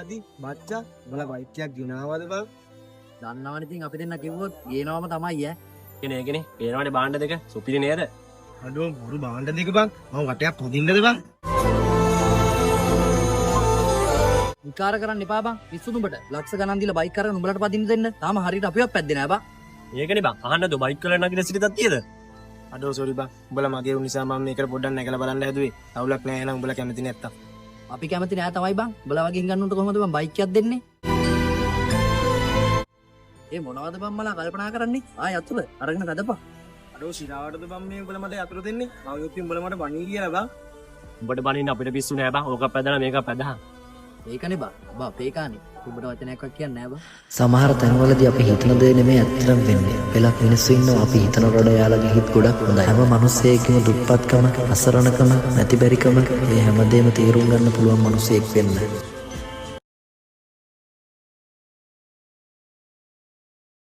ආදි මච්චා උඹලා බයික් එකක් ගෙනාවද බං? දන්නවනේ ඉතින් අපි දෙන්න කිව්වොත් ගේනවම තමයි ඈ. කෙනේ පේනවනේ බාණ්ඩ දෙක සුපිරි නේද? අඩෝ මොරු බාණ්ඩ දෙක බං. මම වටයක් පොදින්නද බං? විකාර කරන්න එපා බං. පිස්සුද උඹට? ලක්ෂ ගණන් දීලා බයික් අරගෙන උඹලට පදින්න දෙන්න. තාම හරියට අපිවත් පැද්දේ නෑ බං. ඒකනේ බං. අහන්න දෝ බයික් වල නගින සිටිතක් තියද? අඩෝ සෝරි බං. උඹලා මගේ උන් නිසා මම මේකට පොඩ්ඩක් නැගලා බලන්න හැදුවේ. අවුලක් නෑ එහෙනම් උඹලා කැමති නැත්තම්. අපි කැමති නෑ තමයි බං. උඹලා වගේ හිඟන්නුන්ට කොහොමද බං බයික් එකක් දෙන්නේ? ඒ මොනවද බං මලා කල්පනා කරන්නේ? ආය අතුල අරගෙන ගදපන්. අඩෝ සිරාවටද බං මේ උඹලා මට යතුරු දෙන්නේ? මම යොත් උඹලා මට බණී කියලා බං. උඹට බනින්න අපිට පිස්සු නෑ බං. ඕකක් පැදලා මේකක් පැදහන්. ඒකනේ බං. බා පේකානේ. උඹට වචනයක්වත් කියන්නේ නෑ බං. සමහර තැන්වලදී අපි හිතන දේ නෙමෙයි ඇත්තටම වෙන්නේ. වෙලක් මිනිස්සු ඉන්නවා අපි හිතන රොඩ යාළගේ හිත ගොඩක් හොඳයි. හැම මිනිස්සෙකම දුප්පත්කම, අසරණකම, නැතිබරිකම මේ හැමදේම තේරුම් ගන්න පුළුවන් මිනිසෙක් වෙන්න.